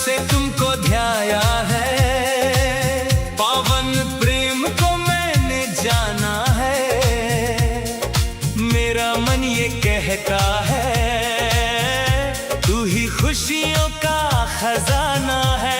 से तुमको ध्याया है, पावन प्रेम को मैंने जाना है। मेरा मन ये कहता है तू ही खुशियों का खजाना है।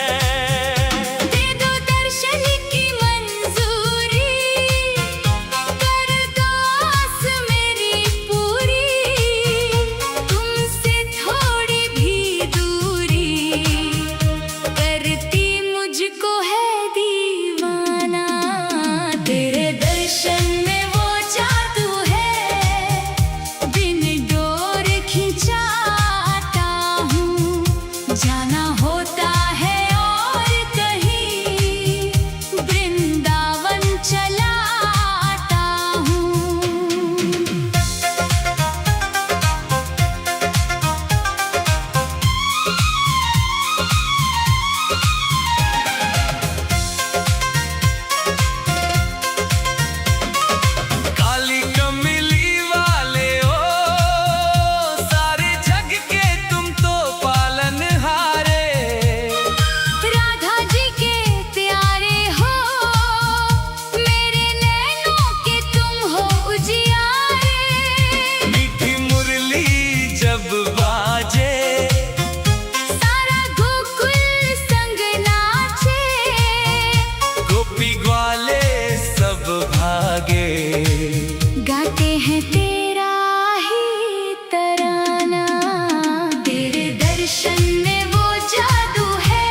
जाना होता है और कहीं, वृंदावन चला आता हूँ। काली कमली वाले ओ, सारे जग के तुम तो पालन हारे। राधा जी के प्यारे हो, मेरे नैनों के तुम हो उजियारे। मीठी मुरली जब बाजे, सारा गोकुल संग नाचे। गोपी ग्वाले सब भागे, गाते हैं तेरा ही तराना। तेरे दर्शन में वो जादू है,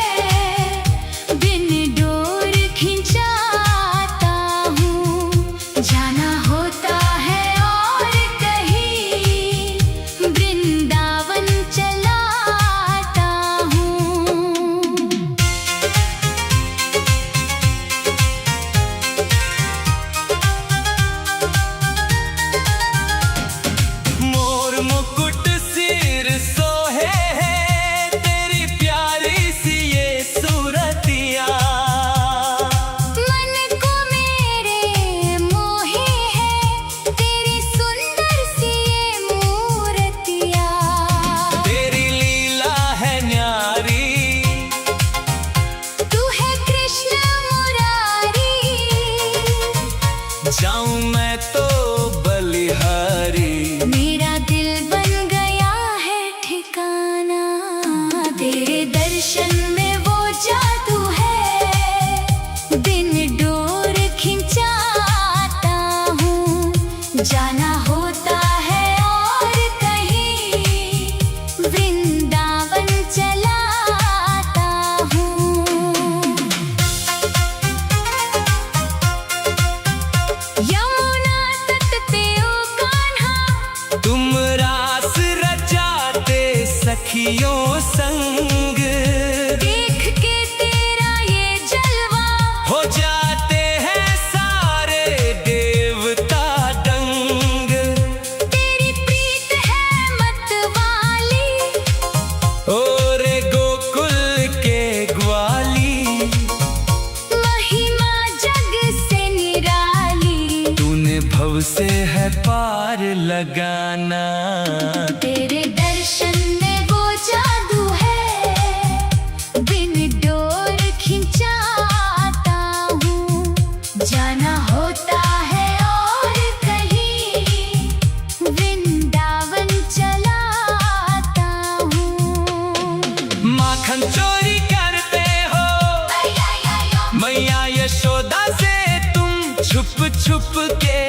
बिन डोर खिंचाता हूँ। जाना होता है और कहीं, वृंदावन चला आता हूँ। मोर मुकुट सिर सोहे है, तेरी प्यारी सी ये सूरतिया। मन को मेरे मोहे है, तेरी सुंदर सी ये मूर्तिया। तेरी लीला है न्यारी, तू है कृष्ण मुरारी। जाऊं मैं तो बलिहारी। मेरा दिल बन गया है ठिकाना। तेरे दर्शन में वो जादू है, बिन डोर खिंचाता हूँ। जाना होता है और कहीं, वृंदावन चला आता हूँ। यमुना तट पे ओ कान्हा, तुम रास रचाते सखियों संग, देख के तेरा ये जलवा। हो जाते हैं सारे देवता दंग। तेरी प्रीत है मतवाली, और गोकुल के ग्वाली, महिमा जग से निराली। तूने भव से है पार लगाना। तेरे दर्शन में वो जादू है, बिन डोर खिंचाता हूँ। जाना होता है और कहीं, वृंदावन चला आता हूँ। माखन चोरी करते हो मैया यशोदा से तुम, छुप छुप के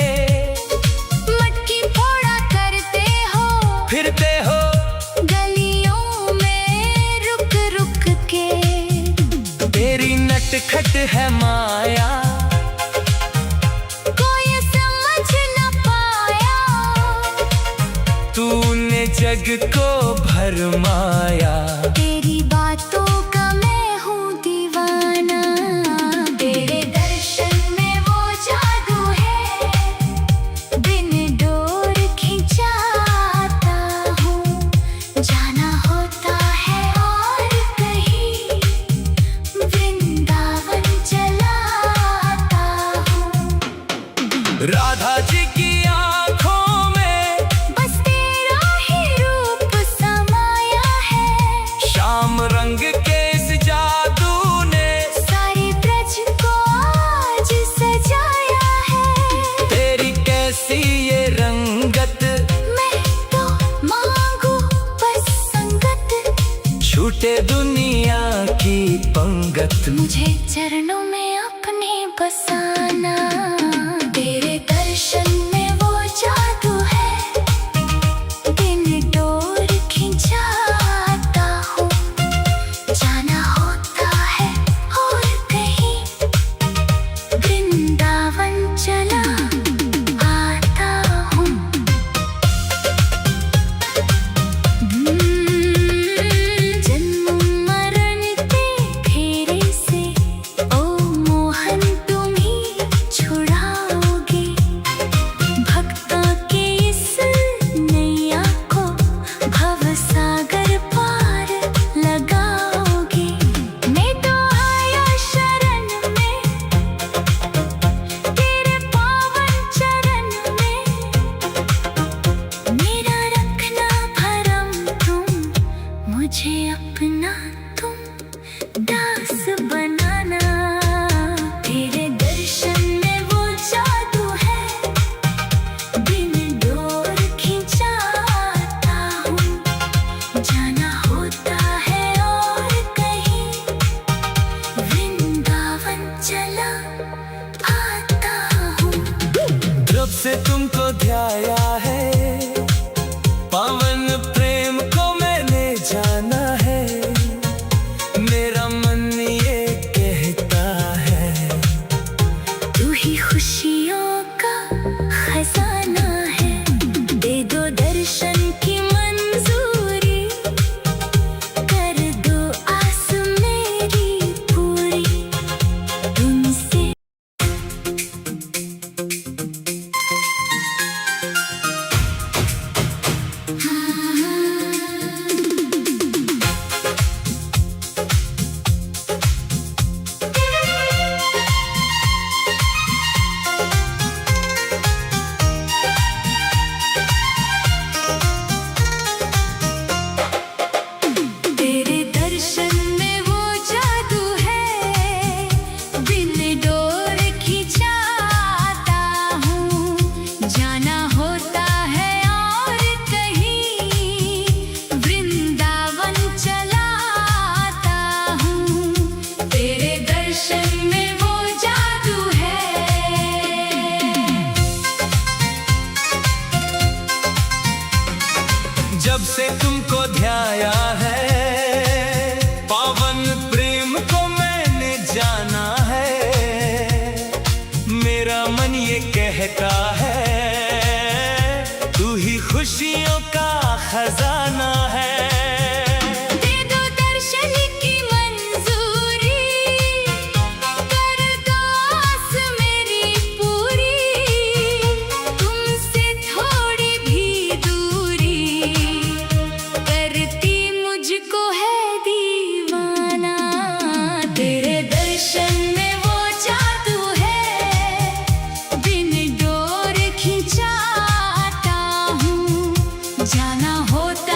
मटकी फोड़ा करते हो, फिरते हो गलियों में रुक रुक के। तेरी नटखट है माया, कोई समझ न पाया। तूने जग को भरमाया। तेरी बातों का मैं हूँ दीवाना। तेरे दर्शन में वो जादू है, बिन डोर खिंचाता हूँ। जाना होता है और कहीं, वृंदावन चला आता हूँ। राधा जी की आंखों में बस तेरा ही रूप समाया है। वक्त मुझे चरणों में अपने बसाना। तेरे दर्शन में वो जादू है, बिन डोर खिंचाता हूँ। जाना होता है और कहीं, वृंदावन चला आता हूँ। जन्म मरण के फेरे से ओ मोहन तुम ही छुड़ाओगे। भक्तों के इस नैया को भवसागर पार लगाओगे। मैं तो आया शरण में, तेरे पावन चरण में। मेरा रखना भरम तुम, मुझे अपना तुम दास बनाना। तेरे दर्शन में वो जादू है, बिन डोर खिंचाता हूँ। जाना होता है और कहीं, वृंदावन चला आता हूँ। जब से तुमको ध्याया है, पावन प्रेम को मैंने जाना है। मेरा मन ये कहता है, तू ही खुशियों का खजाना है। दे दो दर्शन की मंजूरी, कर दो आस मेरी पूरी। तुमसे तेरे दर्शन में वो जादू है, बिन डोर खिंचाता हूँ। जाना होता है और कहीं, वृंदावन चला आता हूँ। तेरे दर्शन में वो जादू है। जब से तुमको ध्याया है, पावन प्रेम को मैंने जाना है। मेरा मन ये कहता है, तू ही खुशियों का खजाना है। दे दो दर्शन की मंजूरी, कर दो आस मेरी पूरी। तुमसे थोड़ी भी दूरी, करती मुझको है दीवाना। तेरे दर्शन में वो जादू है, बिन डोर खिंचाता हूँ। जाना होता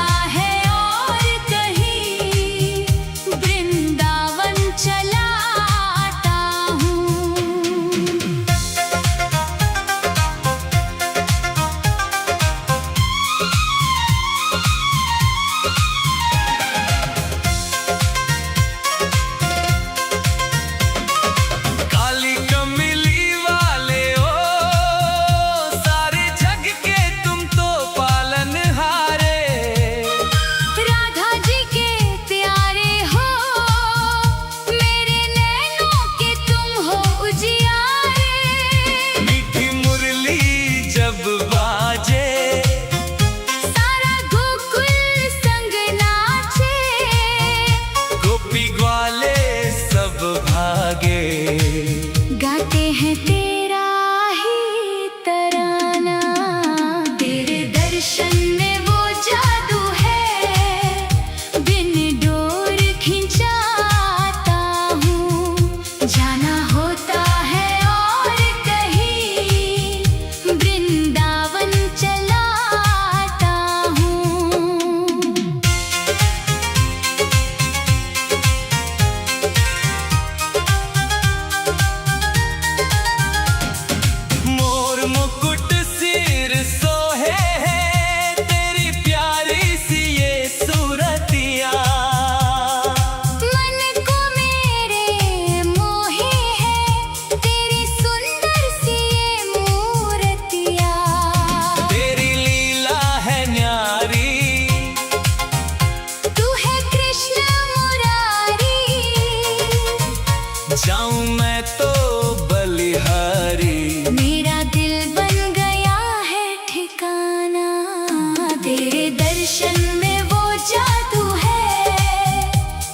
दर्शन में वो जादू है,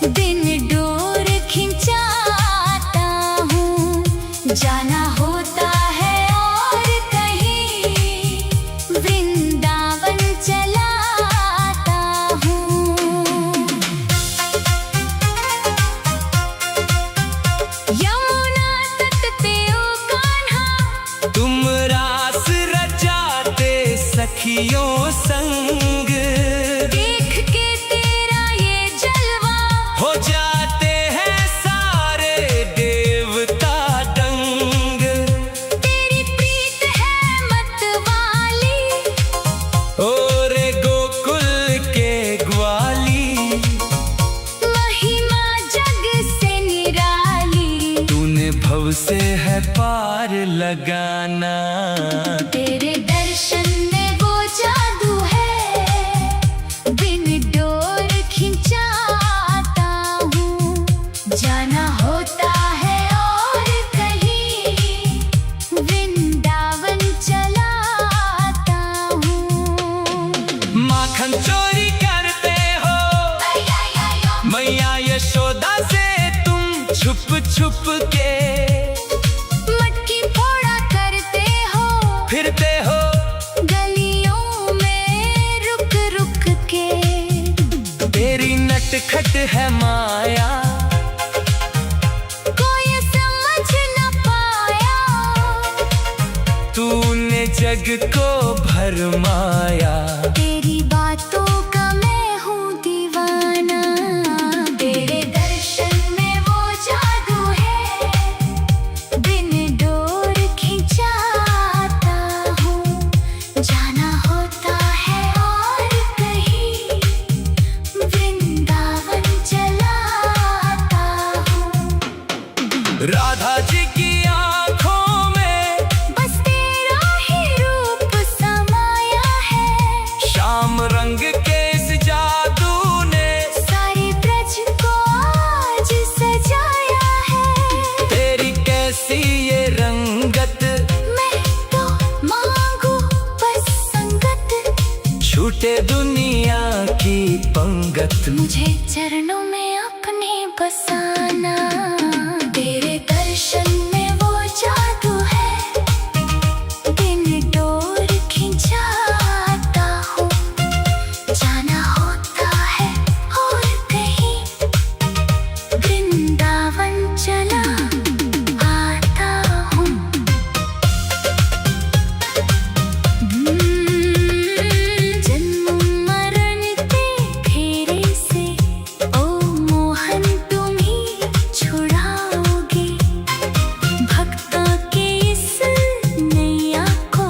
बिन डोर खिंचाता हूँ, जाना होता है और कहीं, वृंदावन चलाता हूँ। यमुना तट पे ओ कान्हा, तुम रास रचाते सखियों संग, देख के तेरा ये जलवा, हो जाते हैं सारे देवता दंग। तेरी प्रीत है मतवाली, और गोकुल के ग्वाली, महिमा जग से निराली, तूने भव से है पार लगाना। तेरे दर्शन में वो जादू है, बिन डोर खिंचाता हूँ, जाना होता है और कहीं, वृंदावन चलाता हूँ। माखन चोरी करते हो मैया यशोदा से तुम, छुप छुप के मटकी फोड़ा करते हो, फिरते हो गलियों में रुक रुक के, तेरी नटखट है माया, कोई समझ न पाया, तूने जग को भरमाया। तेरी बातों का मैं हूँ दीवाना। तेरे दर्शन में वो जादू है, बिन डोर खिंचाता हूँ, जाना होता है और कहीं, वृंदावन चलाता हूँ। राधा जी की आंखों में बस तेरा ही रूप समाया है, श्याम रंग के इस जादू ने सारी ब्रज को आज सजाया है। तेरी कैसी ये रंगत, मैं तो मांगू बस संगत, छूटे दुनिया की पंगत। मुझे चरणों में अपने बसाना। तेरे दर्शन में वो जादू है, बिन डोर खिंचाता हूँ, जाना होता है और कहीं, वृंदावन चला आता हूँ। जन्म मरण के फेरे से ओ मोहन तुम ही छुड़ाओगे, भक्तों के इस नैया को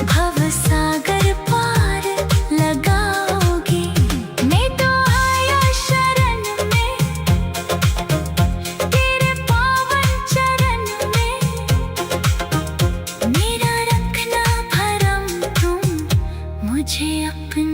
भव सागर पार लगाओगे। मैं तो आया शरण में, तेरे पावन चरण में, मेरा रखना भरम तुम, मुझे अपने